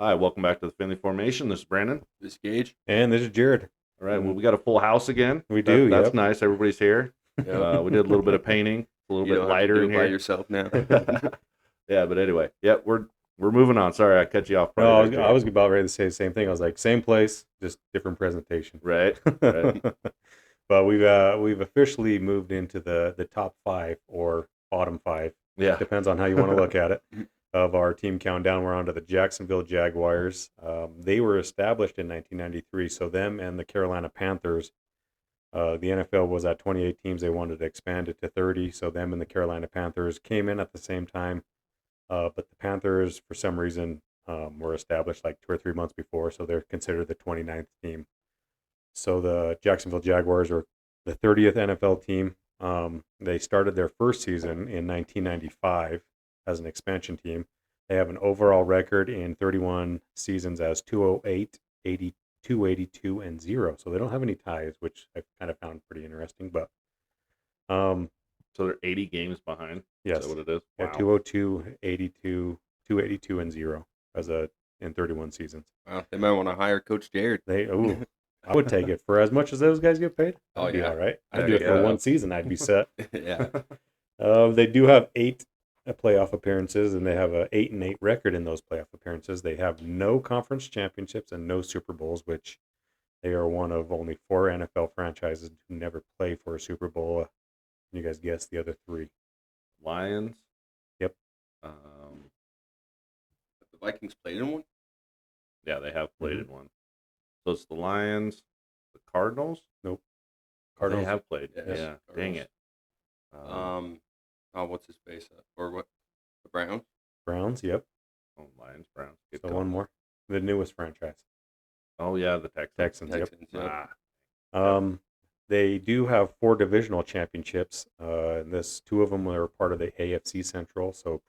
Hi, welcome back to the Family Formation. This is Brandon. This is Gage. And this is Jared. All right, well, we got a full house again. We do, That's yep. nice. Everybody's here. Yep. We did a little bit of painting, a little You bit don't have to lighter do in it by here. yourself now. Yeah, but anyway, we're moving on. Sorry, I cut you off. No, I was about ready to say the same thing. I was like, same place, just different presentation. Right. But we've officially moved into the top 5 or bottom 5. Yeah. Depends on how you want to look at it. Of our team countdown, we're on to the Jacksonville Jaguars. They were established in 1993, so them and the Carolina Panthers. The NFL was at 28 teams. They wanted to expand it to 30, so them and the Carolina Panthers came in at the same time. But the Panthers, for some reason, were established like 2 or 3 months before, so they're considered the 29th team. So the Jacksonville Jaguars are the 30th NFL team. They started their first season in 1995 as an expansion team. They have an overall record in 31 seasons as 208, 82, 82, and 0. So they don't have any ties, which I kind of found pretty interesting. But so they're 80 games behind. Yes. Is that what it is? Yeah, Wow. 202, 82, 282, and 0 in 31 seasons. Wow, they might want to hire Coach Jared. I would take it for as much as those guys get paid. Oh, That'd be yeah. all right. I'd There do it you for go. one season. I'd be set. Yeah. They do have 8 playoff appearances, and they have a 8-8 record in those playoff appearances. They have no conference championships and no Super Bowls, which they are one of only 4 NFL franchises who never play for a Super Bowl. Can you guys guess the other 3? Lions. Yep. The Vikings played in one? Yeah, they have played in one. So it's the Lions, the Cardinals. Nope. They have played. Yes, Yeah. Cardinals. Dang it. What's his face? Or what? The Browns? Browns, yep. Lions, Browns. Good So call. one more. The newest franchise. Oh yeah, the Texans. Yep. Yep. They do have 4 divisional championships. This 2 of them were part of the AFC Central, so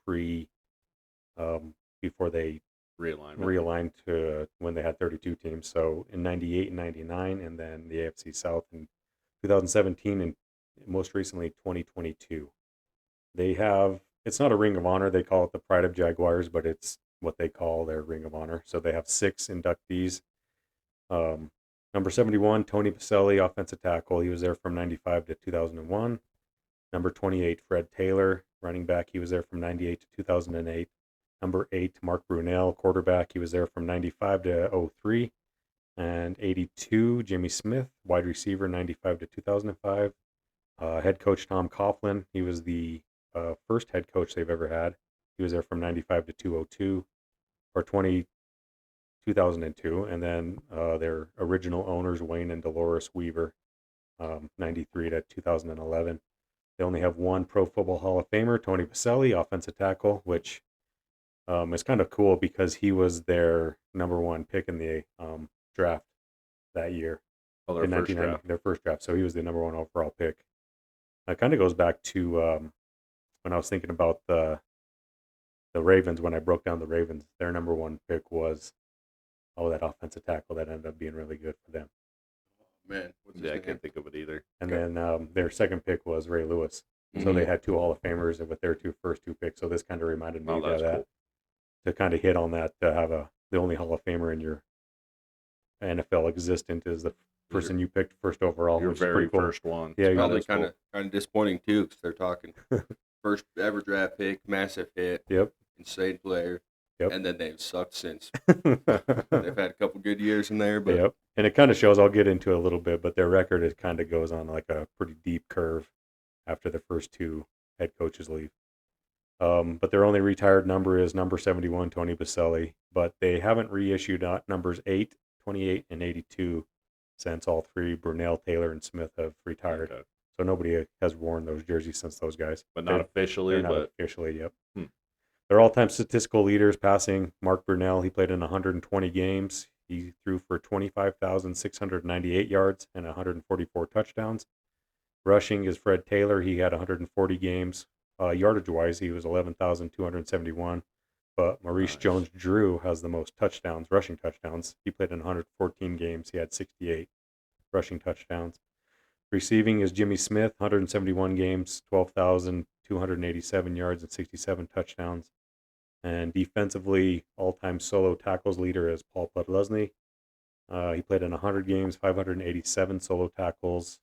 before they realigned to when they had 32 teams. So in 98 and 99, and then the AFC South in 2017, and most recently 2022. They have, it's not a Ring of Honor. They call it the Pride of Jaguars, but it's what they call their Ring of Honor. So they have 6 inductees. Number 71, Tony Baselli, offensive tackle. He was there from 95 to 2001. Number 28, Fred Taylor, running back. He was there from 98 to 2008. Number 8, Mark Brunell, quarterback. He was there from 95 to 03. And 82, Jimmy Smith, wide receiver, 95 to 2005. Head coach Tom Coughlin. He was the first head coach they've ever had. He was there from 95 to 2002 or 2002. And then their original owners, Wayne and Dolores Weaver, 93 to 2011. They only have 1 Pro Football Hall of Famer, Tony Baselli, offensive tackle, which is kind of cool because he was their number 1 pick in the draft that year. Oh, their first draft. Their first draft. So he was the number 1 overall pick. It kind of goes back to when I was thinking about the Ravens, when I broke down the Ravens, their number 1 pick was that offensive tackle that ended up being really good for them. Man, what's his Yeah, I name? can't think of it either. And then their second pick was Ray Lewis. So they had 2 Hall of Famers with their first 2 picks. So this kind of reminded me of that's that. cool. To kind of hit on that, to have the only Hall of Famer in your NFL existent is the person you picked first overall. Your which is very pretty cool. first one. Yeah, Probably That's cool. kind of disappointing too, because they're talking first ever draft pick, massive hit, Yep. insane player, Yep. and then they've sucked since. They've had a couple good years in there, but Yep. And it kind of shows, I'll get into it a little bit, but their record, it kind of goes on like a pretty deep curve after the first 2 head coaches leave. But their only retired number is number 71, Tony Baselli. But they haven't reissued numbers 8, 28, and 82 since all 3, Brunell, Taylor, and Smith, have retired. Okay. So nobody has worn those jerseys since those guys. But not officially. They're not But officially, yep. Hmm. Their all-time statistical leaders passing, Mark Brunell, he played in 120 games. He threw for 25,698 yards and 144 touchdowns. Rushing is Fred Taylor. He had 140 games. Yardage-wise, he was 11,271. But Maurice Nice. Jones-Drew has the most touchdowns, rushing touchdowns. He played in 114 games. He had 68 rushing touchdowns. Receiving is Jimmy Smith, 171 games, 12,287 yards and 67 touchdowns. And defensively, all-time solo tackles leader is Paul Podlesny. He played in 100 games, 587 solo tackles.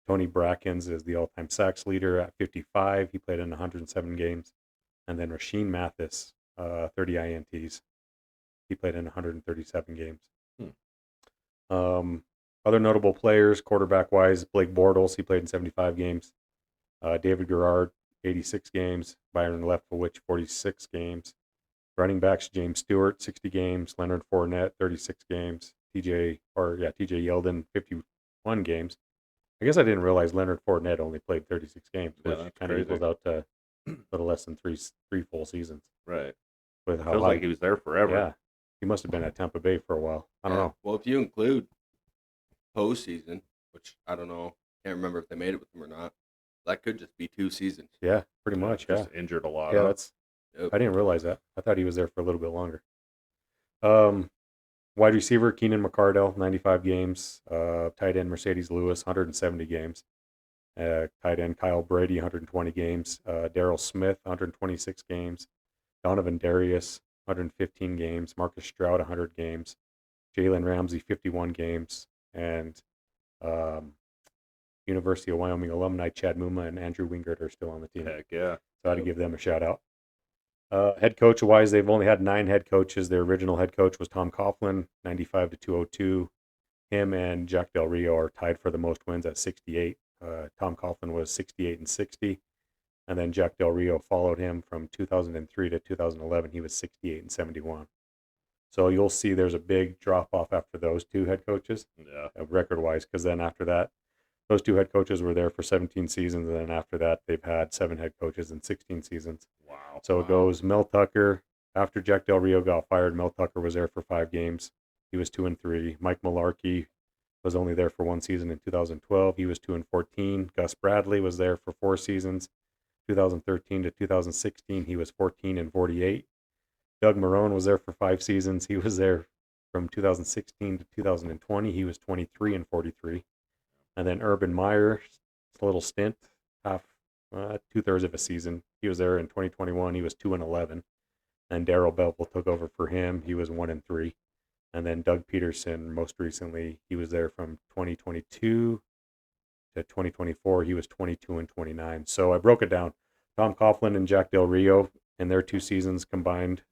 Tony Brackens is the all-time sacks leader at 55. He played in 107 games. And then Rasheem Mathis, 30 INTs. He played in 137 games. Other notable players, quarterback-wise, Blake Bortles, he played in 75 games. David Garrard, 86 games. Byron Leftwich, 46 games. Running backs, James Stewart, 60 games. Leonard Fournette, 36 games. TJ Yeldon, 51 games. I guess I didn't realize Leonard Fournette only played 36 games, which kind of equals out to a little less than three full seasons. Right. With how Feels like he was there forever. Yeah. He must have been at Tampa Bay for a while. I don't know. Well, if you include postseason, which I don't know, can't remember if they made it with him or not, that could just be 2 seasons. Yeah, pretty much. Just injured a lot. Yeah, that's. Yep. I didn't realize that. I thought he was there for a little bit longer. Wide receiver Keenan McCardell, 95 games. Tight end Mercedes Lewis, 170 games. Tight end Kyle Brady, 120 games. Darryl Smith, 126 games. Donovan Darius, 115 games. Marcus Stroud, 100 games. Jalen Ramsey, 51 games. And University of Wyoming alumni Chad Muma and Andrew Wingert are still on the team. Heck yeah. So I had to give them a shout out. Head coach wise, they've only had 9 head coaches. Their original head coach was Tom Coughlin, 95 to 202. Him and Jack Del Rio are tied for the most wins at 68. Tom Coughlin was 68 and 60. And then Jack Del Rio followed him from 2003 to 2011. He was 68 and 71. So you'll see there's a big drop off after those 2 head coaches, record wise, because then after that, those 2 head coaches were there for 17 seasons. And then after that, they've had 7 head coaches in 16 seasons. Wow. So it goes Mel Tucker. After Jack Del Rio got fired, Mel Tucker was there for 5 games. He was 2-3. Mike Mularkey was only there for 1 season in 2012. He was 2-14. Gus Bradley was there for 4 seasons, 2013 to 2016. He was 14-48. Doug Marrone was there for 5 seasons. He was there from 2016 to 2020. He was 23-43. And then Urban Meyer, a little stint, 2/3 of a season. He was there in 2021. He was 2-11. And Darrell Bevell took over for him. He was 1-3. And then Doug Peterson, most recently, he was there from 2022 to 2024. He was 22-29. So I broke it down. Tom Coughlin and Jack Del Rio, in their 2 seasons combined,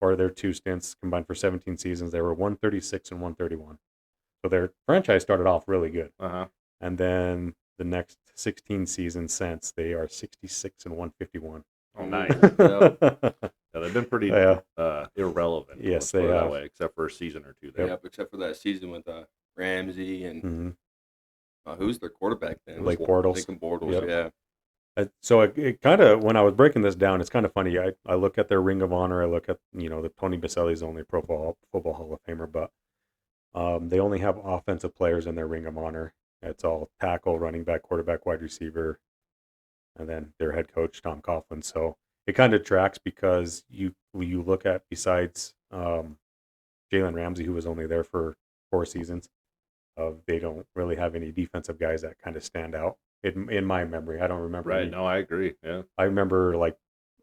or their 2 stints combined for 17 seasons, they were 136 and 131. So their franchise started off really good. And then the next 16 seasons since, they are 66 and 151. Oh, nice. Yeah, they've been pretty irrelevant. Yes, they have. That way, except for a season or 2 there. Yep, except for that season with Ramsey and who's their quarterback then? Blake Bortles. Thinking Bortles, yeah. So it kind of, when I was breaking this down, it's kind of funny. I look at their Ring of Honor. I look at, the Tony Baselli's only Pro Football Hall of Famer, but they only have offensive players in their Ring of Honor. It's all tackle, running back, quarterback, wide receiver, and then their head coach, Tom Coughlin. So it kind of tracks because you look at, besides Jalen Ramsey, who was only there for 4 seasons, they don't really have any defensive guys that kind of stand out in my memory. I don't remember. Right. No, I agree. Yeah. I remember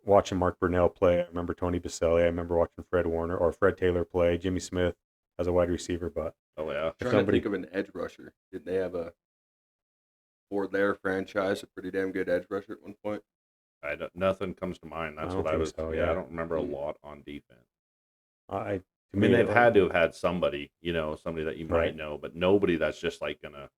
watching Mark Burnell play. I remember Tony Baselli. I remember watching Fred Taylor play, Jimmy Smith as a wide receiver. But trying to think of an edge rusher. Didn't they have for their franchise a pretty damn good edge rusher at one point? Nothing comes to mind. That's what I was. So, I don't remember a lot on defense. I mean, they've had to have had somebody, somebody that you might know, but nobody that's just gonna,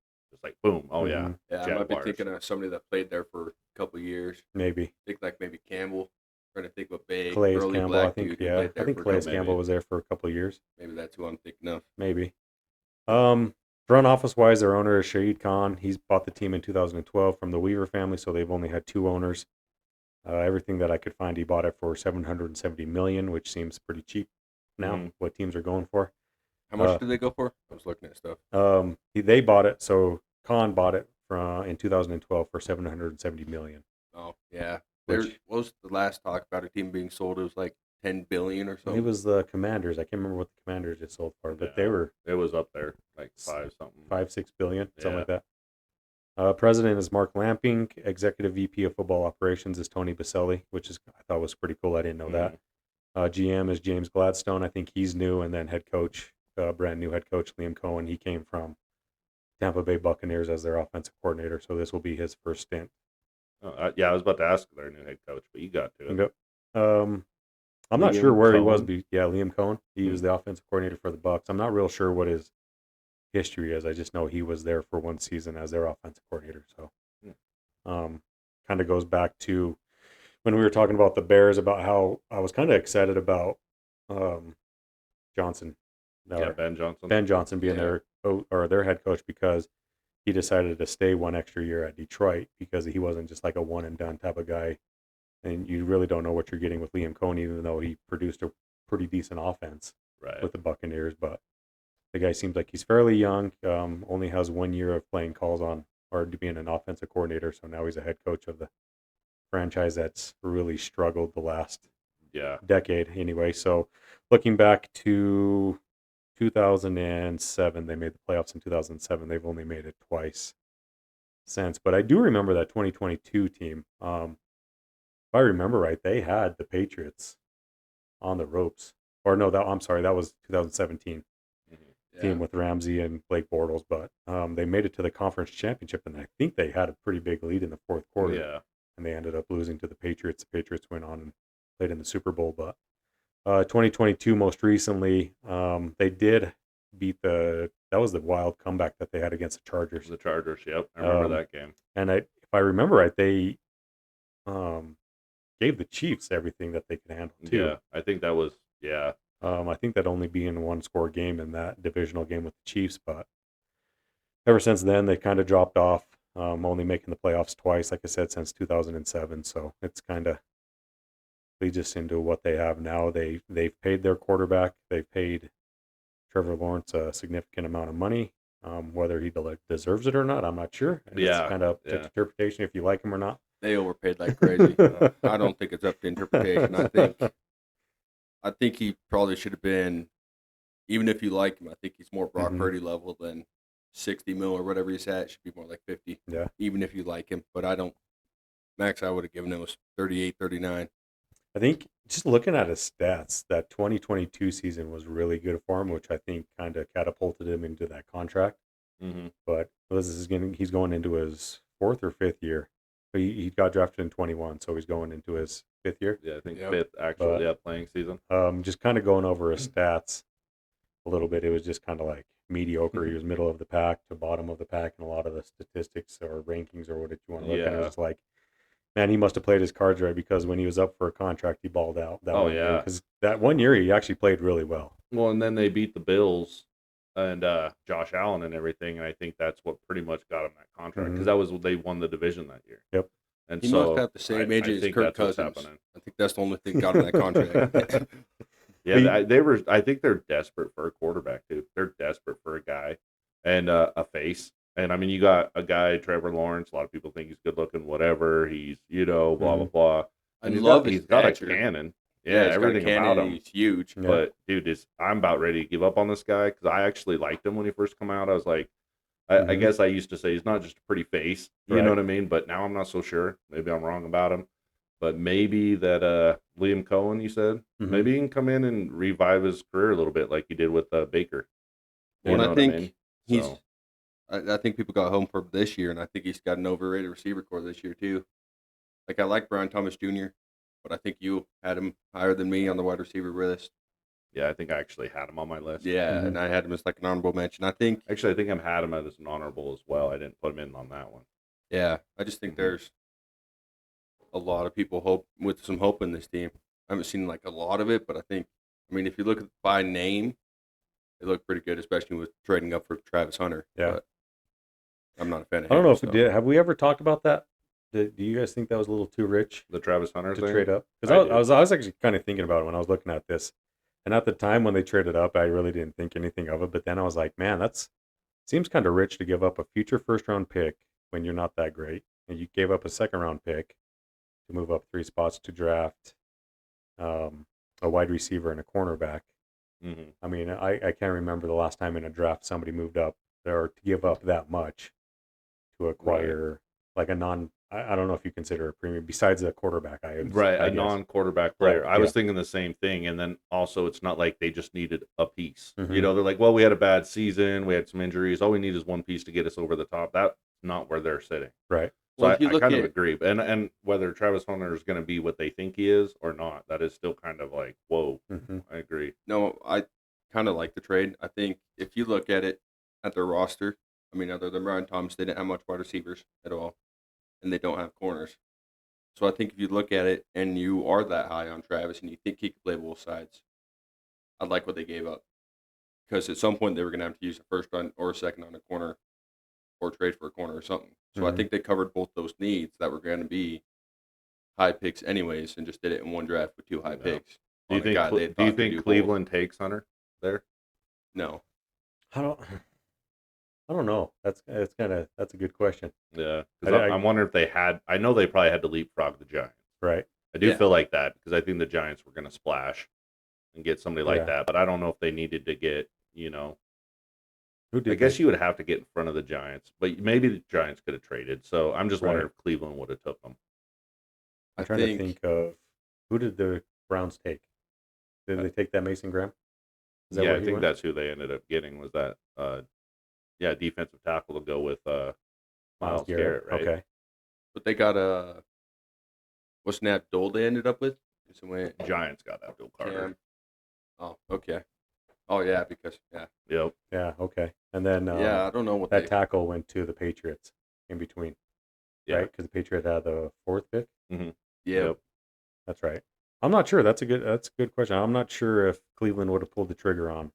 boom. Oh yeah. Yeah, I might be thinking of somebody that played there for a couple of years. Maybe. I think maybe Campbell. Trying to think what big Calais early Campbell. black I think dude played there I think Calais Campbell was there for a couple of years. Maybe that's who I'm thinking of. Maybe. Front office wise, their owner is Shahid Khan. He's bought the team in 2012 from the Weaver family, so they've only had 2 owners. Everything that I could find, he bought it for $770 million, which seems pretty cheap now. What teams are going for? How much did they go for? I was looking at stuff. They bought it. So Khan bought it in 2012 for $770 million. Oh yeah. What was the last talk about a team being sold? It was like $10 billion or something. It was the Commanders. I can't remember what the Commanders just sold for, but they were. It was up there, like 5-6 billion, something like that. President is Mark Lamping. Executive VP of Football Operations is Tony Baselli, which I thought was pretty cool. I didn't know that. GM is James Gladstone. I think he's new, and then head coach, brand new head coach Liam Cohen. He came from Tampa Bay Buccaneers as their offensive coordinator, so this will be his first stint. Yeah, I was about to ask their new head coach, but you got to it. Yep. I'm not sure Liam where he was. Cohen? Yeah, Liam Cohen. He was the offensive coordinator for the Bucs. I'm not real sure what his history is. I just know he was there for one season as their offensive coordinator. So, kind of goes back to when we were talking about the Bears, about how I was kind of excited about Johnson. Yeah, Ben Johnson. Ben Johnson being their head coach, because he decided to stay one extra year at Detroit because he wasn't just like a one and done type of guy. And you really don't know what you're getting with Liam Cohen, even though he produced a pretty decent offense with the Buccaneers. But the guy seems like he's fairly young, only has 1 year of playing calls on, or being an offensive coordinator. So now he's a head coach of the franchise that's really struggled the last decade anyway. So looking back to 2007, they made the playoffs in 2007. They've only made it twice since. But I do remember that 2022 team. If I remember right, they had the Patriots on the ropes. Or no, I'm sorry, that was 2017 team with Ramsey and Blake Bortles. But they made it to the conference championship, and I think they had a pretty big lead in the fourth quarter. Yeah. And they ended up losing to the Patriots. The Patriots went on and played in the Super Bowl. But 2022, most recently, they did beat that was the wild comeback that they had against the Chargers. The Chargers, yep. I remember that game. And if I remember right, they gave the Chiefs everything that they could handle too. Yeah, I think that was, I think that only being one score game in that divisional game with the Chiefs, but ever since then they kind of dropped off, only making the playoffs twice, like I said, since 2007. So it's kind of leads us into what they have now. They've paid their quarterback. They've paid Trevor Lawrence a significant amount of money. Whether he deserves it or not, I'm not sure. And it's kind of up to interpretation if you like him or not. They overpaid like crazy. I don't think it's up to interpretation. I think he probably should have been, even if you like him, I think he's more Brock Purdy level than 60 mil or whatever he's at. It should be more like 50. Yeah. Even if you like him. But I don't. Max, I would have given him was 38, 39. I think just looking at his stats, that 2022 season was really good for him, which I think kind of catapulted him into that contract. But he's going into his fourth or fifth year. He got drafted in 21, so he's going into his fifth year. Yeah, I think fifth actual playing season. Just kind of going over his stats a little bit. It was just kind of like mediocre. He was middle of the pack to bottom of the pack in a lot of the statistics or rankings or what you want to look at. It was just like, man, he must have played his cards right, because when he was up for a contract, he balled out. Because that 1 year he actually played really well. Well, and then they beat the Bills and Josh Allen and everything, and I think that's what pretty much got him that contract, because they won the division that year. Yep. And he must have the same age as Kirk Cousins. I think that's the only thing got him that contract. I think they're desperate for a quarterback too. They're desperate for a guy and a face. And I mean, you got a guy, Trevor Lawrence. A lot of people think he's good looking, whatever. He's, blah blah blah. I love he's got a cannon. Yeah, everything about him. He's huge. But dude, I'm about ready to give up on this guy, because I actually liked him when he first came out. I was like, I guess I used to say he's not just a pretty face, you know what I mean? But now I'm not so sure. Maybe I'm wrong about him. But maybe that Liam Cohen, you said, maybe he can come in and revive his career a little bit, like he did with Baker. Well, I think I think people got home for this year, and I think he's got an overrated receiver core this year too. Like, I like Brian Thomas Jr., but I think you had him higher than me on the wide receiver list. Yeah, I think I actually had him on my list. Yeah, and I had him as like an honorable mention. I think I've had him as an honorable as well. I didn't put him in on that one. Yeah, I just think there's a lot of people with some hope in this team. I haven't seen like a lot of it, but I mean, if you look at by name, they look pretty good, especially with trading up for Travis Hunter. Yeah. But I'm not a fan of him. I don't know if we did. Have we ever talked about that? Do you guys think that was a little too rich? The Travis Hunter to thing? trade up? Because I was actually kind of thinking about it when I was looking at this. And at the time when they traded up, I really didn't think anything of it. But then I was like, man, seems kind of rich to give up a future first-round pick when you're not that great. And you gave up a second-round pick to move up 3 spots to draft a wide receiver and a cornerback. I mean, I can't remember the last time in a draft somebody moved up or to give up that much to acquire like a non. I don't know if you consider a premium besides a quarterback. I a guess. non-quarterback player. Right, I was yeah. thinking the same thing, and then also it's not like they just needed a piece. Mm-hmm. They're like, well, we had a bad season, we had some injuries. All we need is one piece to get us over the top. That's not where they're sitting. Right. So Well, if you I look kind of at agree. And whether Travis Hunter is going to be what they think he is or not, that is still kind of like, whoa. Mm-hmm. I agree. no, I kind of like the trade. I think if you look at it at their roster, I mean, other than Brian Thomas, they didn't have much wide receivers at all, and they don't have corners. So I think if you look at it and you are that high on Travis and you think he could play both sides, I like what they gave up because at some point they were going to have to use a first round or a second on a corner or trade for a corner or something. So I Mhm. think they covered both those needs that were going to be high picks anyways, and just did it in one draft with two high Yeah. picks. Do you on a guy they think? Do thought you could think do both. Cleveland takes Hunter there? No, I don't. I don't know. That's a good question. Yeah, because I'm wondering if they had. I know they probably had to leapfrog the Giants. Right. I do Yeah. feel like that because I think the Giants were going to splash and get somebody like Yeah. that. But I don't know if they needed to get. Who did I guess they? you would have to get in front of the Giants, but maybe the Giants could have traded. So I'm just wondering Right. if Cleveland would have took them. I'm I trying think, to think of who did the Browns take? Did they take that Mason Graham? Is that Yeah, where I he think went? that's who they ended up getting. Was that? Defensive tackle to go with Miles Garrett, right? Okay. but they got what's Nat Dole they ended up with? So went Giants got Abdul Carter. Cam. Oh, okay. Oh yeah, because Yep. Yeah. Okay. And then I don't know what that they. tackle went to the Patriots in between, Yeah. right? Because the Patriots had the 4th pick. Mm-hmm. Yeah, Yep. That's right. I'm not sure. That's a good question. I'm not sure if Cleveland would have pulled the trigger on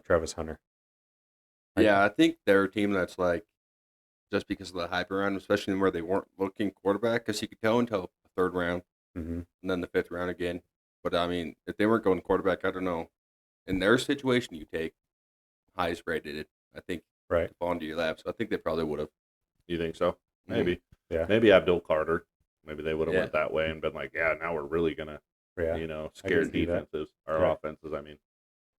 Travis Hunter. yeah. I think they're a team that's like just because of the hype around, especially where they weren't looking quarterback, because you could tell until the third round Mm-hmm. and then the fifth round again. But I mean, if they weren't going quarterback, I don't know. In their situation, you take highest rated it. I think Right. to fall into your lap. So I think they probably would have. You think so? Maybe. Yeah. Maybe Abdul Carter. Maybe they would have Yeah. went that way and been like, yeah, now we're really gonna, Yeah. scare see that. defenses or Yeah. offenses. I mean,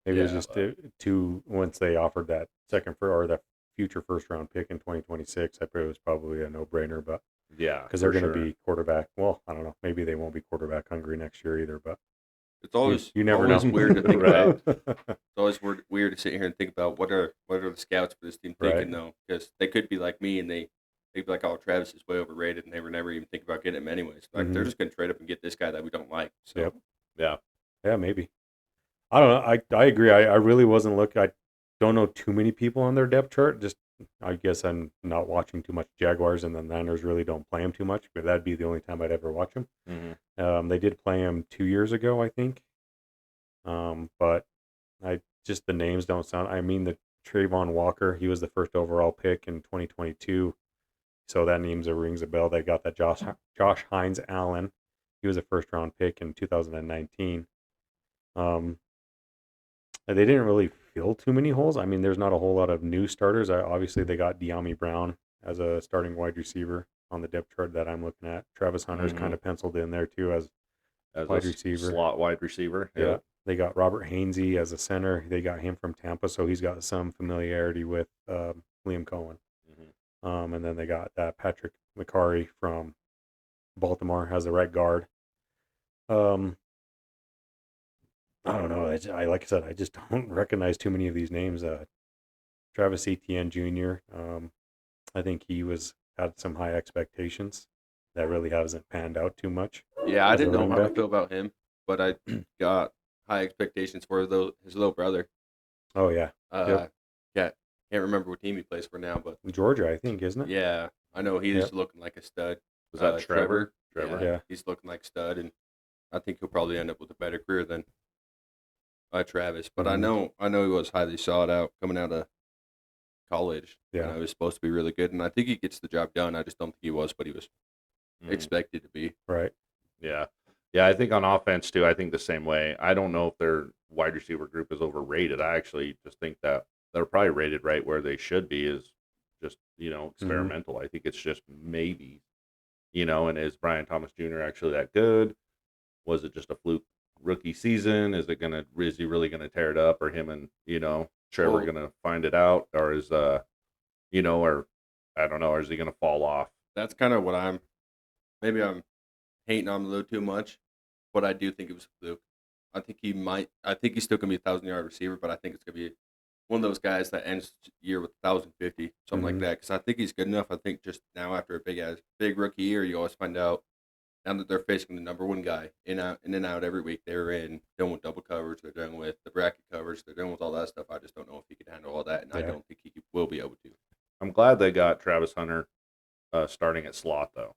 Maybe it was Yeah, just two once they offered that that future first round pick in 2026. I thought it was probably a no brainer, but yeah, because they're for going to sure. be quarterback. Well, I don't know. Maybe they won't be quarterback hungry next year either. But it's always you never always know. weird to think Right. about. It's always weird to sit here and think about what are the scouts for this team thinking Right. though, because they could be like me and they'd be like, oh, Travis is way overrated, and they were never even thinking about getting him anyways. Like they're Mhm. just going to trade up and get this guy that we don't like. So Yep. Yeah. Yeah, maybe. I don't know. I agree. I really wasn't looking. I don't know too many people on their depth chart. Just I guess I'm not watching too much Jaguars, and the Niners really don't play them too much. But that'd be the only time I'd ever watch them. Mm-hmm. They did play him 2 years ago, I think. But I just the names don't sound. I mean, the Trayvon Walker, he was the first overall pick in 2022, so that rings a bell. They got that Josh Hines Allen. He was a first round pick in 2019. They didn't really fill too many holes. I mean, there's not a whole lot of new starters. Obviously, they got De'Ami Brown as a starting wide receiver on the depth chart that I'm looking at. Travis Hunter's Mhm. kind of penciled in there too as wide receiver. Slot wide receiver. Yeah. They got Robert Hainsey as a center. They got him from Tampa, so he's got some familiarity with Liam Cohen. Mm-hmm. And then they got Patrick McCarry from Baltimore as a right guard. I don't know. Like I said, I just don't recognize too many of these names. Travis Etienne Jr. I think he had some high expectations that really hasn't panned out too much. yeah, I As a didn't know running how to back? feel about him, but I got high expectations for his little brother. Oh yeah, Yeah, can't remember what team he plays for now, but Georgia, I think, isn't it? yeah, I know he's Yep. looking like a stud. Was that Trevor? Trevor. Yeah. He's looking like a stud, and I think he'll probably end up with a better career than Travis. But Mhm. I know he was highly sought out coming out of college. Yeah. I know he was supposed to be really good, and I think he gets the job done. I just don't think he was, but he was Mhm. expected to be. Right. Yeah. Yeah, I think on offense too, I think the same way. I don't know if their wide receiver group is overrated. I actually just think that they're probably rated right where they should be is just, experimental. I think it's just maybe, and is Brian Thomas Jr. actually that good? Was it just a fluke rookie season? Is he really gonna tear it up or him and, Trevor Well- gonna find it out? Or is or I don't know. Or is he going to fall off? That's kind of what maybe I'm hating on him a little too much, but I do think it was a fluke. I think he's still going to be a 1,000-yard receiver, but I think it's going to be one of those guys that ends the year with 1,050, something like that. Because I think he's good enough. I think just now after a big rookie year, you always find out now that they're facing the number one guy in and out every week. They're dealing with double coverage. They're dealing with the bracket coverage. They're dealing with all that stuff. I just don't know if he can handle all that, and I don't think he will be able to. I'm glad they got Travis Hunter starting at slot though,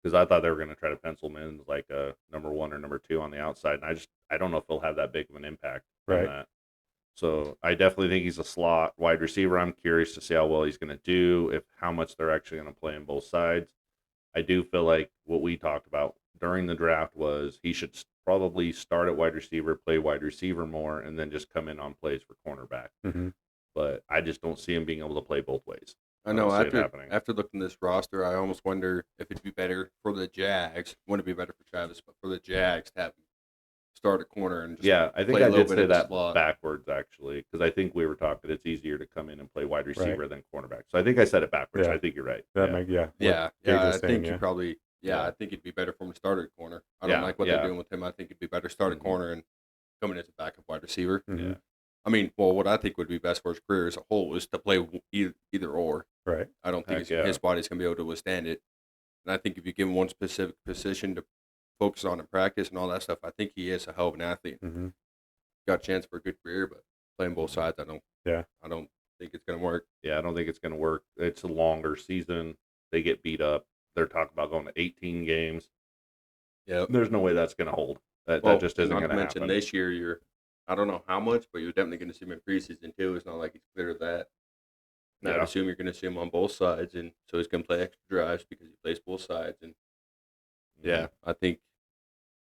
because I thought they were going to try to pencil him in like a number 1 or number 2 on the outside, and I don't know if he'll have that big of an impact on that. So I definitely think he's a slot wide receiver. I'm curious to see how well he's going to do, how much they're actually going to play on both sides. I do feel like what we talked about during the draft was he should probably start at wide receiver, play wide receiver more, and then just come in on plays for cornerback. But I just don't see him being able to play both ways. I know after looking at this roster, I almost wonder if it'd be better for the Jags. Wouldn't it be better for Travis, but for the Jags to have him start a corner and just I think I did say that backwards actually, because I think we were talking it's easier to come in and play wide receiver than cornerback. So I think I said it backwards. I think you're right. I think you probably I think it'd be better for him to start at corner. I don't like what they're doing with him. I think it'd be better to start at corner and come in as a backup wide receiver. Yeah. I mean, well, what I think would be best for his career as a whole is to play either or. Right. I don't think his body's going to be able to withstand it. And I think if you give him one specific position to focus on in practice and all that stuff, I think he is a hell of an athlete. Got a chance for a good career, but playing both sides, I don't think it's going to work. Yeah, I don't think it's going to work. It's a longer season. They get beat up. They're talking about going to 18 games. Yeah. There's no way that's going to hold. That just isn't going to happen. This year, I don't know how much, but you're definitely going to see him in preseason too. It's not like he's clear of that. And I assume you're going to see him on both sides, and so he's going to play extra drives because he plays both sides. And I think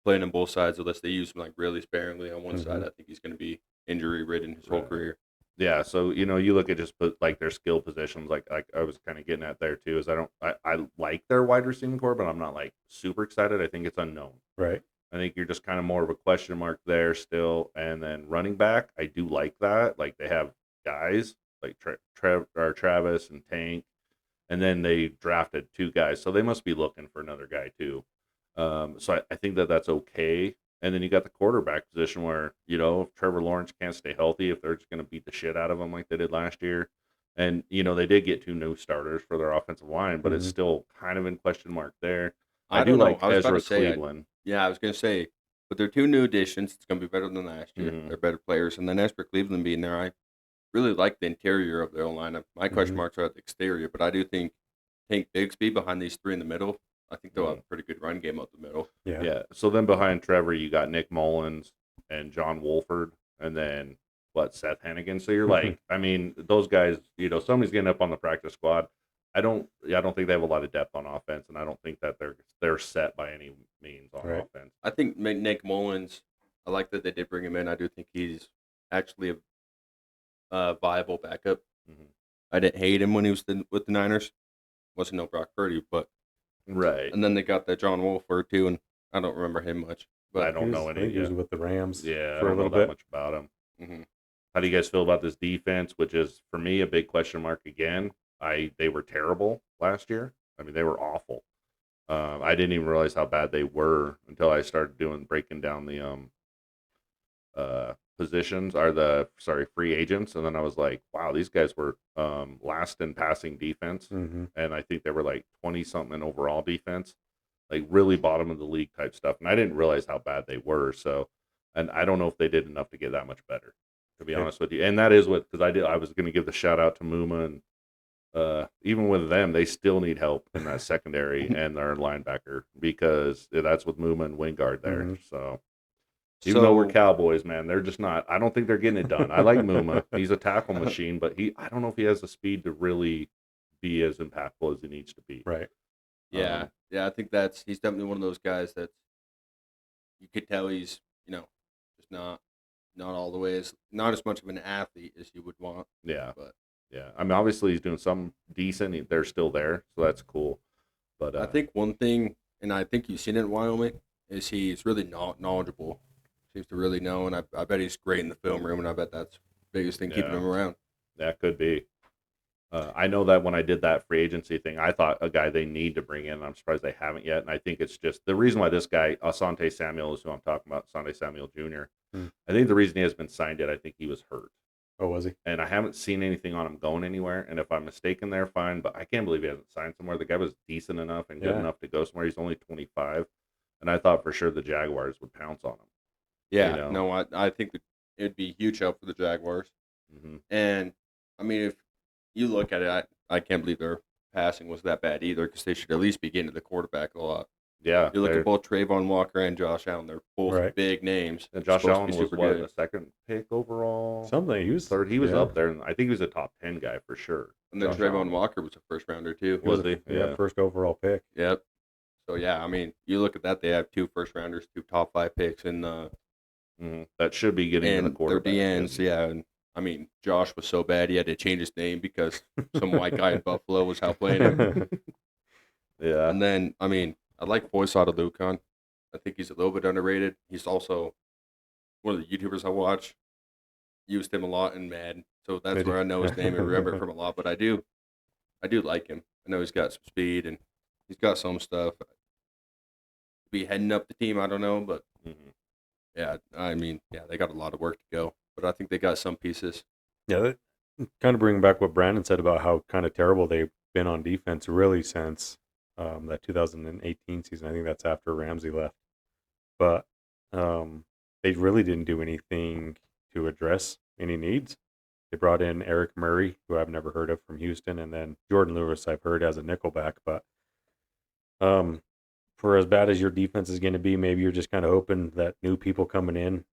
playing on both sides, unless they use him like really sparingly on one side, I think he's going to be injury ridden his whole career. Yeah, so you look at just like their skill positions, like I was kind of getting at there too. Is I like their wide receiving core, but I'm not like super excited. I think it's unknown. Right. I think you're just kind of more of a question mark there still. And then running back, I do like that. Like they have guys like Travis and Tank, and then they drafted 2 guys, so they must be looking for another guy too. So I think that's okay. And then you got the quarterback position where, if Trevor Lawrence can't stay healthy, if they're just going to beat the shit out of him like they did last year. And, they did get 2 new starters for their offensive line, but it's still kind of in question mark there. I do like Ezra Cleveland. I was going to say, but they're 2 new additions. It's going to be better than last year. They're better players. And then Ezra Cleveland being there, I really like the interior of their lineup. My question marks are at the exterior, but I do think Tank Bigsby behind these 3 in the middle, I think they'll have a pretty good run game out the middle. Yeah. So then behind Trevor, you got Nick Mullins and John Wolford, and then Seth Hennigan. So you're like, I mean, those guys, somebody's getting up on the practice squad. I don't think they have a lot of depth on offense, and I don't think that they're set by any means on offense. I think Nick Mullins, I like that they did bring him in. I do think he's actually a viable backup. I didn't hate him when he was with the Niners. Wasn't no Brock Purdy, but right. And then they got the John Wolford too, and I don't remember him much. But I don't know any. He was with the Rams. Yeah, for I don't a little know bit. That much about him. How do you guys feel about this defense, which is for me a big question mark again? They were terrible last year. I mean, they were awful. I didn't even realize how bad they were until I started breaking down the positions free agents, and then I was like, wow, these guys were last in passing defense, and I think they were like 20 something in overall defense, like really bottom of the league type stuff, and I didn't realize how bad they were. So, and I don't know if they did enough to get that much better, to be honest with you. And that is because I was going to give the shout out to Muma, and even with them, they still need help in that secondary and their linebacker, because that's with Muma and Wingard there. So even though we're Cowboys, man, they're just not. I don't think they're getting it done. I like Muma; he's a tackle machine, but I don't know if he has the speed to really be as impactful as he needs to be. Right. Yeah, I think he's definitely one of those guys that you could tell he's just not all the way not as much of an athlete as you would want. Yeah, but yeah, I mean, obviously he's doing some decent. They're still there, so that's cool. But I think one thing, and I think you've seen it in Wyoming, is he's really knowledgeable. Seems to really know, and I bet he's great in the film room, and I bet that's the biggest thing keeping him around. That could be. I know that when I did that free agency thing, I thought a guy they need to bring in. And I'm surprised they haven't yet. And I think it's just the reason why this guy, Asante Samuel, is who I'm talking about, Asante Samuel Jr. I think the reason he hasn't been signed yet, I think he was hurt. Oh, was he? And I haven't seen anything on him going anywhere. And if I'm mistaken there, fine. But I can't believe he hasn't signed somewhere. The guy was decent enough and good enough to go somewhere. He's only 25. And I thought for sure the Jaguars would pounce on him. Yeah, no, I think that it'd be a huge help for the Jaguars. Mm-hmm. And, I mean, if you look at it, I can't believe their passing was that bad either, because they should at least be getting to the quarterback a lot. Yeah. You look at both Trayvon Walker and Josh Allen; they're both big names. And Josh Allen was what, a second pick overall? Something. He was third. He was up there, and I think he was a top 10 guy for sure. And then Trayvon Walker was a first rounder too. Was he? Yeah, first overall pick. Yep. So yeah, I mean, you look at that; they have 2 first rounders, 2 top 5 picks, and that should be getting in the quarterback. Their DNs, yeah. And I mean, Josh was so bad he had to change his name because some white guy in Buffalo was outplaying him. Yeah. And then, I mean, I like Foysada Lucan. I think he's a little bit underrated. He's also one of the YouTubers I watch. Used him a lot in Madden, so that's where I know his name and remember from a lot. But I do like him. I know he's got some speed and he's got some stuff. Be heading up the team, I don't know, but yeah, I mean, yeah, they got a lot of work to go. But I think they got some pieces. Yeah, that kind of bringing back what Brandon said about how kind of terrible they've been on defense really since that 2018 season. I think that's after Ramsey left. But they really didn't do anything to address any needs. They brought in Eric Murray, who I've never heard of, from Houston, and then Jordan Lewis I've heard as a nickelback. But for as bad as your defense is going to be, maybe you're just kind of hoping that new people coming in.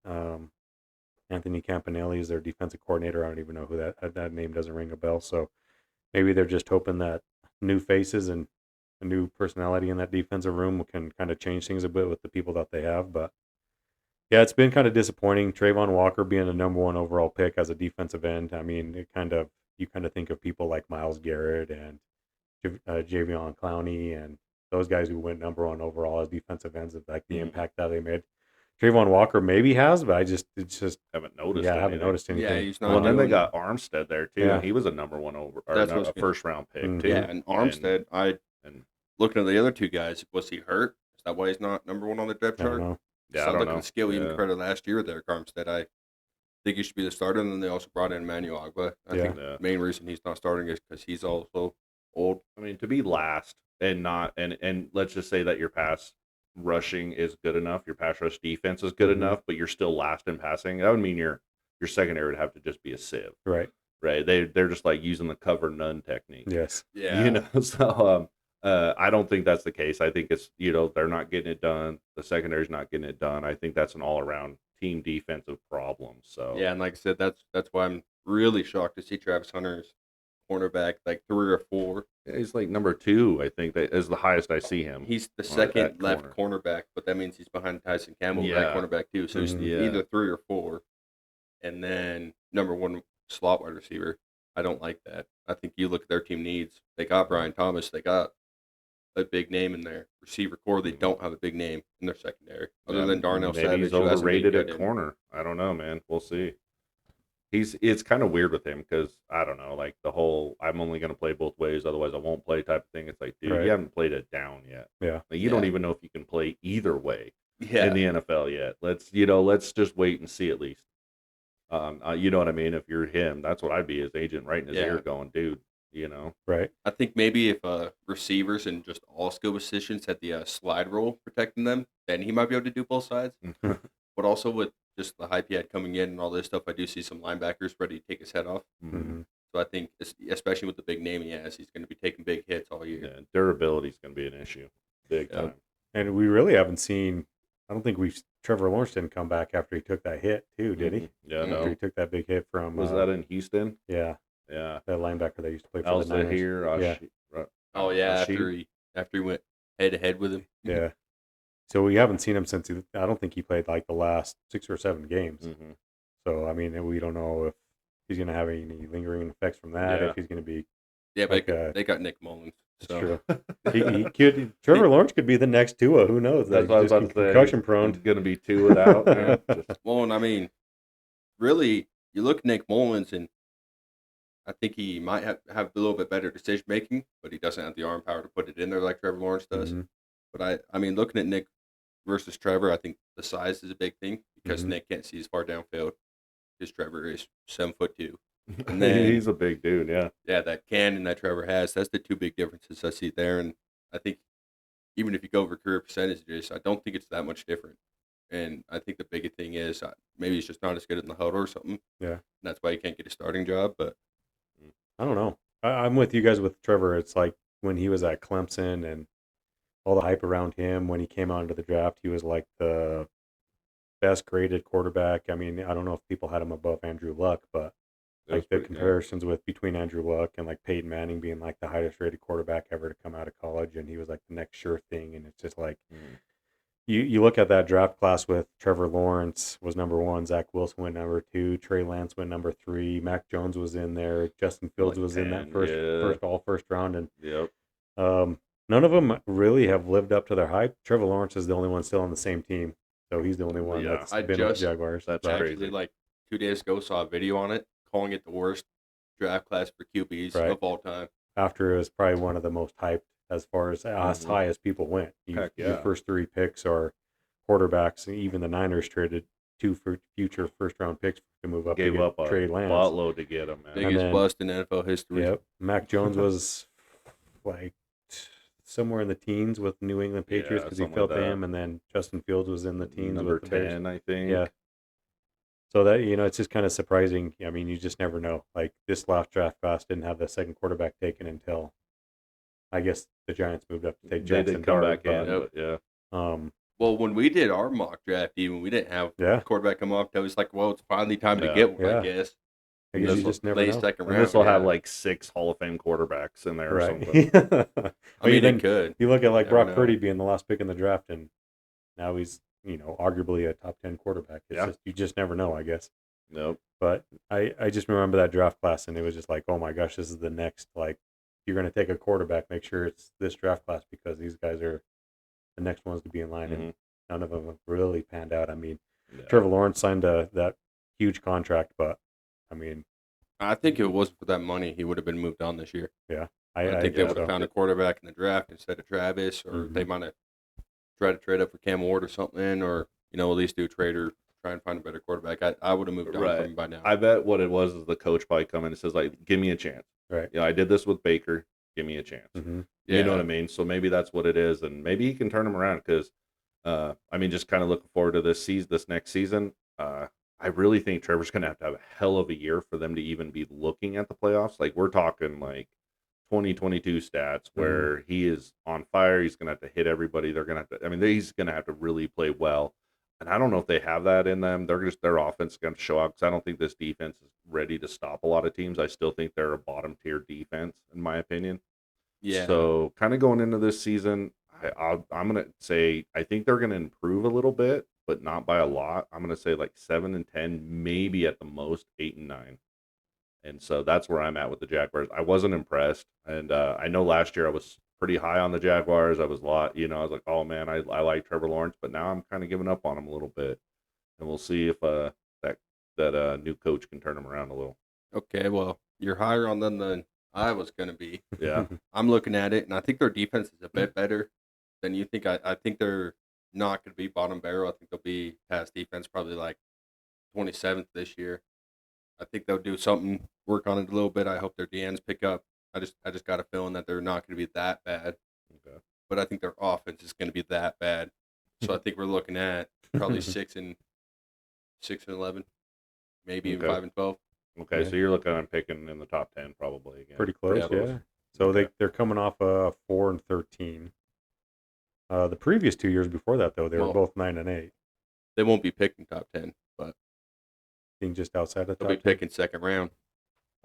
Anthony Campanelli is their defensive coordinator. I don't even know who that name doesn't ring a bell. So maybe they're just hoping that new faces and a new personality in that defensive room can kind of change things a bit with the people that they have. But yeah, it's been kind of disappointing. Trayvon Walker being a number 1 overall pick as a defensive end. I mean, you kind of think of people like Myles Garrett and Javion Clowney and those guys who went number 1 overall as defensive ends, of like the impact that they made. Trayvon Walker maybe has, but it's just haven't noticed. Yeah, I haven't noticed anything. Yeah, he's not. Well, and then they got Armstead there too. Yeah. And he was a number 1 a first round pick too. Yeah, and Armstead, and looking at the other 2 guys, was he hurt? Is that why he's not number 1 on the depth chart? Yeah, I don't know. Skill even credit last year there, Armstead. I think he should be the starter. And then they also brought in Emmanuel Agba. I think the main reason he's not starting is because he's also old. I mean, to be last and not and let's just say that your pass rushing is good enough, your pass rush defense is good enough, but you're still last in passing. That would mean your secondary would have to just be a sieve. Right. They're just like using the cover none technique. Yes. Yeah. So I don't think that's the case. I think it's they're not getting it done. The secondary's not getting it done. I think that's an all around team defensive problem. So yeah, and like I said, that's why I'm really shocked to see Travis Hunter's cornerback like 3 or 4. He's like number 2, I think, that is the highest I see him. He's the second left cornerback, but that means he's behind Tyson Campbell, that cornerback too. So he's either 3 or 4, and then number 1 slot wide receiver. I don't like that. I think you look at their team needs. They got Brian Thomas. They got a big name in their receiver core. They don't have a big name in their secondary, other than Darnell Savage. Maybe he's overrated at corner. I don't know, man. We'll see. It's kind of weird with him because I don't know, like the whole I'm only going to play both ways, otherwise I won't play type of thing. It's like, dude, you haven't played it down yet. Yeah, like, you don't even know if you can play either way in the NFL yet. Let's just wait and see at least. You know what I mean? If you're him, that's what I'd be, his agent, right in his ear, going, dude. Right. I think maybe if receivers and just all skill positions had the slide rule protecting them, then he might be able to do both sides. But also with just the hype he had coming in and all this stuff, I do see some linebackers ready to take his head off. Mm-hmm. So I think, especially with the big name he has, he's going to be taking big hits all year. Yeah, durability is going to be an issue, big time. And we really haven't seen. I don't think Trevor Lawrence didn't come back after he took that hit too, did he? Yeah, no. After he took that big hit from. Was that in Houston? Yeah. Yeah. That linebacker that used to play for the Niners. Here. Oh yeah, after he went head to head with him. Yeah. So we haven't seen him since. I don't think he played like the last 6 or 7 games. Mm-hmm. So I mean, we don't know if he's going to have any lingering effects from that. If he's going to be. Yeah, but they got Nick Mullins. So. True. he could. Trevor Lawrence could be the next Tua. Who knows? That's what I was about to say. Concussion prone. Going to be Tua out. Well, and I mean, really, you look at Nick Mullins, and I think he might have a little bit better decision making, but he doesn't have the arm power to put it in there like Trevor Lawrence does. Mm-hmm. But I mean, looking at Nick versus Trevor, I think the size is a big thing because Mm-hmm. Nick can't see as far downfield because Trevor is 7'2", and then He's a big dude. Yeah. that cannon that Trevor has, that's the two big differences I see there. And I think even if you go over career percentages, I don't think it's that much different. And I think the biggest thing is maybe he's just not as good in the huddle or something. Yeah. And that's why he can't get a starting job. But I don't know. I'm with you guys with Trevor. It's like when he was at Clemson and all the hype around him when he came out into the draft, he was like the best graded quarterback. I mean, I don't know if people had him above Andrew Luck, but like the comparisons with between Andrew Luck and like Peyton Manning being like the highest rated quarterback ever to come out of college, and he was like the next sure thing. And it's just like you look at that draft class with Trevor Lawrence was number 1, Zach Wilson went number 2, Trey Lance went number 3, Mac Jones was in there, Justin Fields Like was 10, in that first round, and Yep. none of them really have lived up to their hype. Trevor Lawrence is the only one still on the same team, so he's the only one Yeah. that's I been with the just- Jaguars. That's But- crazy. actually, like 2 days ago, saw a video on it calling it the worst draft class for QBs Right. of all time. after it was probably one of the most hyped as far as high as people went. Heck Your yeah. first 3 picks are quarterbacks. Even the Niners traded 2 future first-round picks to move up Gave to get up a Trey Lance. buttload to get him, man. And Biggest then- bust in NFL history. Yep. Mac Jones was like somewhere in the teens with New England Patriots Yeah, because he something fell like to that. him, and then Justin Fields was in the teens Number with the Bears. 10, I think. Yeah. So that, it's just kind of surprising. I mean, you just never know. Like this last draft class didn't have the second quarterback taken until I guess the Giants moved up to take They Jackson did come Dart, back in, but, but yeah. Well, when we did our mock draft, even we didn't have Yeah. quarterback come off. That was like, well, it's finally time to Yeah. get one, Yeah. I guess. I guess This you just never late know. second And round. this will have yeah. like 6 Hall of Fame quarterbacks in there or Right. something. I mean, even it could. you look at like Never Brock know. Purdy being the last pick in the draft, and now he's arguably a top 10 quarterback. It's Yeah. just, you just never know, I guess. Nope. But I just remember that draft class, and it was just like, oh my gosh, this is the next, like, if you're going to take a quarterback, make sure it's this draft class because these guys are the next ones to be in line, and none of them have really panned out. I mean, Yeah. Trevor Lawrence signed that huge contract, but I mean, I think if it wasn't for that money, he would have been moved on this year. I think they would have found a quarterback in the draft instead of Travis, or they might have tried to trade up for Cam Ward or something, or at least do a trade or try and find a better quarterback. I would have moved on from him by now. I bet what it was is the coach probably come in and says, like, give me a chance. Right. I did this with Baker. Give me a chance. Mm-hmm. You know what I mean? So maybe that's what it is, and maybe he can turn them around because, I mean, just kind of looking forward to this next season. I really think Trevor's going to have a hell of a year for them to even be looking at the playoffs. Like, we're talking like 2022 stats where he is on fire. He's going to have to hit everybody. They're going to have to, I mean, he's going to have to really play well. And I don't know if they have that in them. Their offense is going to show out because I don't think this defense is ready to stop a lot of teams. I still think they're a bottom tier defense, in my opinion. Yeah. So kind of going into this season, I'm going to say I think they're going to improve a little bit, but not by a lot. I'm going to say like 7-10, maybe at the most 8-9. And so that's where I'm at with the Jaguars. I wasn't impressed. And I know last year I was pretty high on the Jaguars. I was I was like, oh man, I like Trevor Lawrence, but now I'm kind of giving up on him a little bit. And we'll see if that new coach can turn him around a little. Okay, well, you're higher on them than I was going to be. Yeah. I'm looking at it, and I think their defense is a bit better than you think. I think they're not going to be bottom barrel. I think they'll be past defense, probably like 27th this year. I think they'll do something, work on it a little bit. I hope their DNs pick up. I just got a feeling that they're not going to be that bad. Okay. But I think their offense is going to be that bad. So I think we're looking at probably 6-11, maybe even Okay. 5-12. Okay, Yeah. so you're looking at picking in the top 10 probably again. Pretty close, Yeah. yeah. So Okay. they're coming off 4-13. The previous 2 years before that, though, they were Well, both 9-8, They won't be picking top 10, but being just outside the they'll top be 10. picking second round.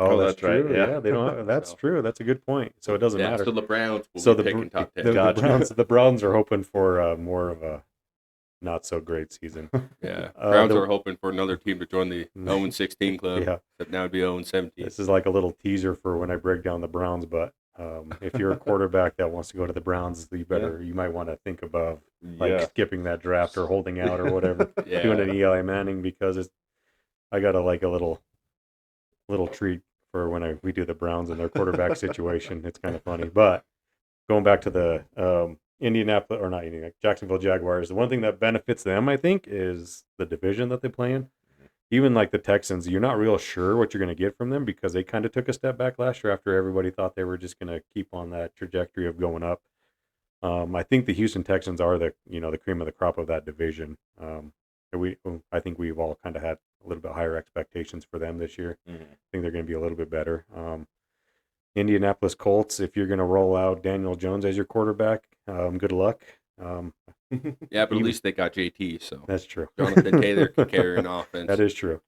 Oh, Oh, that's that's right, true. yeah. They don't. That's So- true. That's a good point. So it doesn't Yeah, matter. so the Browns will So be the picking top 10. the Gotcha. Browns are hoping for more of a not so great season. Yeah, Browns the- are hoping for another team to join the 0-16 club. Yeah. Except now it'd be 0-17. This is like a little teaser for when I break down the Browns. But if you're a quarterback that wants to go to the Browns, you might want to think about skipping that draft or holding out or whatever. Doing an Eli Manning because I got a little treat for when we do the Browns and their quarterback situation. It's kind of funny. But going back to the Indianapolis, or not Indianapolis, Jacksonville Jaguars, the one thing that benefits them, I think, is the division that they play in. Even like the Texans, you're not real sure what you're going to get from them because they kind of took a step back last year after everybody thought they were just going to keep on that trajectory of going up. I think the Houston Texans are the cream of the crop of that division. I think we've all kind of had a little bit higher expectations for them this year. Mm-hmm. I think they're going to be a little bit better. Indianapolis Colts, if you're going to roll out Daniel Jones as your quarterback, good luck. Yeah, but at least they got JT, so that's true. Jonathan Taylor can carry an offense. That is true.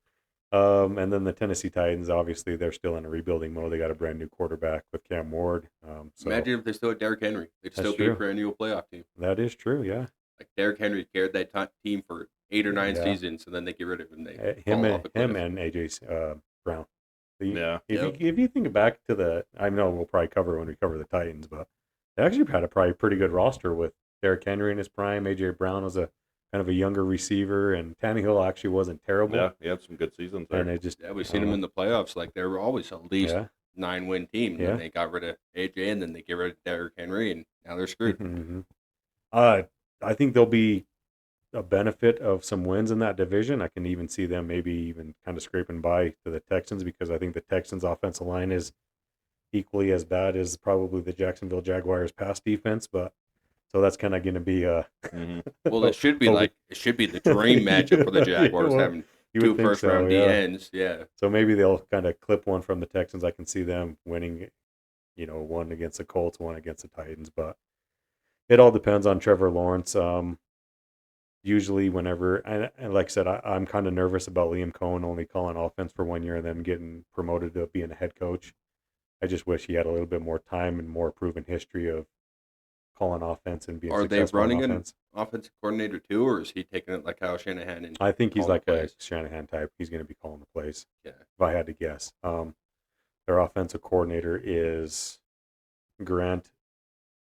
And then the Tennessee Titans, obviously, they're still in a rebuilding mode. They got a brand new quarterback with Cam Ward. So imagine if they still had Derrick Henry. They'd still be a perennial playoff team. That is true, yeah. Like Derrick Henry carried that team for 8 or 9 seasons, and then they get rid of him. Him and AJ Brown. Yeah. If you think back to I know we'll probably cover when we cover the Titans, but they actually had a probably pretty good roster with Derrick Henry in his prime. AJ Brown was a kind of a younger receiver, and Tannehill actually wasn't terrible. Yeah, he had some good seasons there. And we've seen him in the playoffs. Like, they were always at least 9-win team. And then they got rid of AJ, and then they get rid of Derrick Henry, and now they're screwed. Mm-hmm. I think there'll be a benefit of some wins in that division. I can even see them maybe even kind of scraping by to the Texans because I think the Texans' offensive line is equally as bad as probably the Jacksonville Jaguars' pass defense, but so that's kind of going to be well, it should be the dream matchup for the Jaguars having 2 first-round DNs. Yeah. So maybe they'll kind of clip one from the Texans. I can see them winning, one against the Colts, one against the Titans, but it all depends on Trevor Lawrence. Usually whenever, and like I said, I'm kind of nervous about Liam Cohen only calling offense for 1 year and then getting promoted to being a head coach. I just wish he had a little bit more time and more proven history of calling offense and being successful. Are they running an offensive coordinator too, or is he taking it like Kyle Shanahan? And I think he's like a Shanahan type. He's going to be calling the plays. Yeah. If I had to guess. Their offensive coordinator is Grant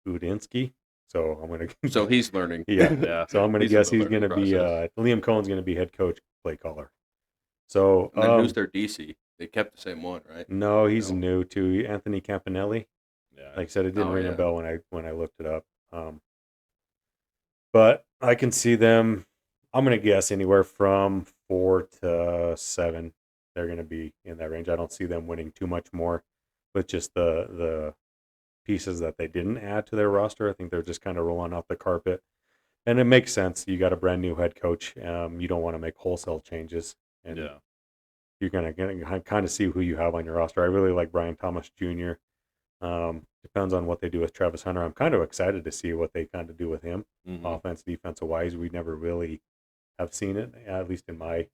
Udinsky. So I'm going to. So he's learning. Yeah. So I'm going to guess he's going to be Liam Cohen's going to be head coach, play caller. So and then who's their DC? They kept the same one, right? No, he's new to Anthony Campanelli. Yeah. Like I said, it didn't ring a bell when I looked it up. But I can see them. I'm going to guess anywhere from 4 to 7. They're going to be in that range. I don't see them winning too much more with just the pieces that they didn't add to their roster. I think they're just kind of rolling off the carpet, and it makes sense. You got a brand new head coach. You don't want to make wholesale changes, and you're gonna kind of see who you have on your roster. I really like Brian Thomas Jr. Depends on what they do with Travis Hunter. I'm kind of excited to see what they kind of do with him, offense, defensive wise. We never really have seen it, at least in my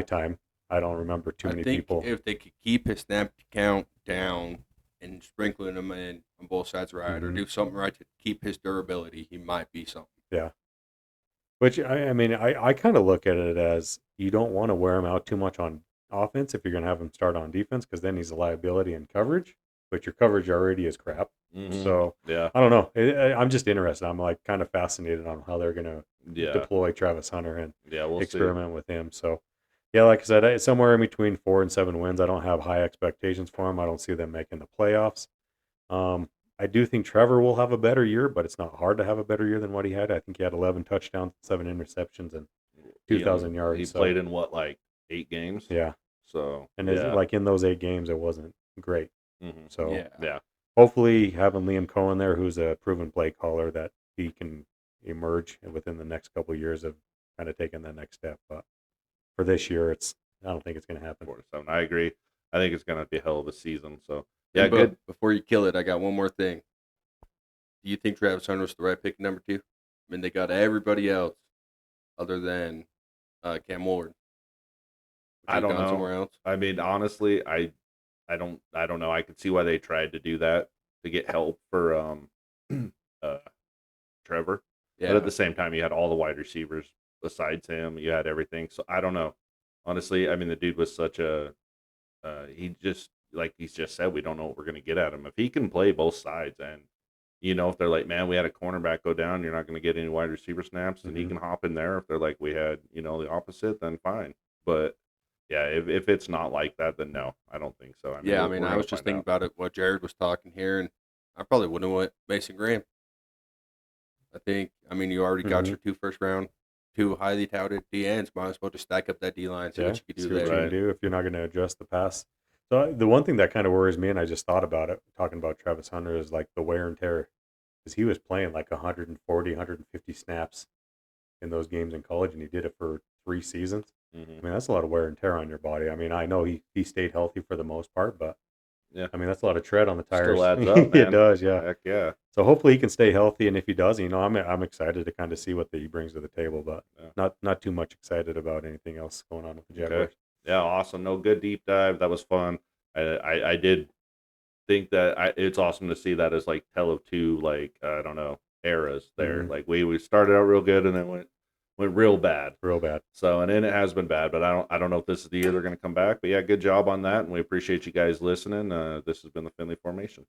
time. I don't remember too many people. If they could keep his snap count down and sprinkling them in on both sides right, or do something right to keep his durability, he might be something. Yeah. Which, I kind of look at it as you don't want to wear him out too much on offense if you're going to have him start on defense, because then he's a liability in coverage, but your coverage already is crap. So, I don't know. I'm just interested. I'm like kind of fascinated on how they're going to deploy Travis Hunter and we'll experiment with him. So, like I said, somewhere in between 4 and 7 wins. I don't have high expectations for him. I don't see them making the playoffs. I do think Trevor will have a better year, but it's not hard to have a better year than what he had. I think he had 11 touchdowns, 7 interceptions, and 2,000 yards. He played in what, like 8 games? Yeah. So, and like in those 8 games, it wasn't great. So, yeah. Hopefully, having Liam Cohen there, who's a proven play caller, that he can emerge within the next couple of years of kind of taking that next step. But for this year, I don't think it's going to happen. 4-7. I agree. I think it's going to be a hell of a season. So, yeah, good. Before you kill it, I got one more thing. Do you think Travis Hunter was the right pick, number 2? I mean, they got everybody else other than Cam Ward. I don't know. Somewhere else? I mean, honestly, I don't know. I could see why they tried to do that to get help for Trevor. Yeah. But at the same time, you had all the wide receivers besides him. You had everything. So I don't know. Honestly, I mean, the dude was such a he just, like he's just said, we don't know what we're going to get at him. If he can play both sides, and if they're like, man, we had a cornerback go down, you're not going to get any wide receiver snaps, and he can hop in there. If they're like, we had the opposite, then fine. But Yeah, if it's not like that, then no, I don't think so. I mean, Yeah, I we're mean, I gonna was just find thinking out. about it what Jared was talking here, and I probably wouldn't have went Mason Graham. I think, I mean, you already got Mm-hmm. your 2 first round, 2 highly touted DNs. Might as well just stack up that D line, see Yeah, what you could do see what you there. can Right. do if you're not going to address the pass. So the one thing that kind of worries me, and I just thought about it, talking about Travis Hunter, is like the wear and tear, because he was playing like 140, 150 snaps in those games in college, and he did it for 3 seasons. Hmm. I mean, that's a lot of wear and tear on your body. I mean, I know he stayed healthy for the most part, but Yeah, I mean, that's a lot of tread on the still tires. adds up, It man. does, yeah. Heck yeah. So hopefully he can stay healthy, and if he does, I'm excited to kind of see what he brings to the table, but Yeah. not too much excited about anything else going on with the Okay. Jaguars. Yeah, awesome. No, good deep dive. That was fun. I did think that it's awesome to see that as like tell of two, like I don't know, eras there. Mm-hmm. Like we started out real good and then went real bad. Real bad. So and then it has been bad, but I don't know if this is the year they're going to come back. But yeah, good job on that, and we appreciate you guys listening. This has been the Finley Formation.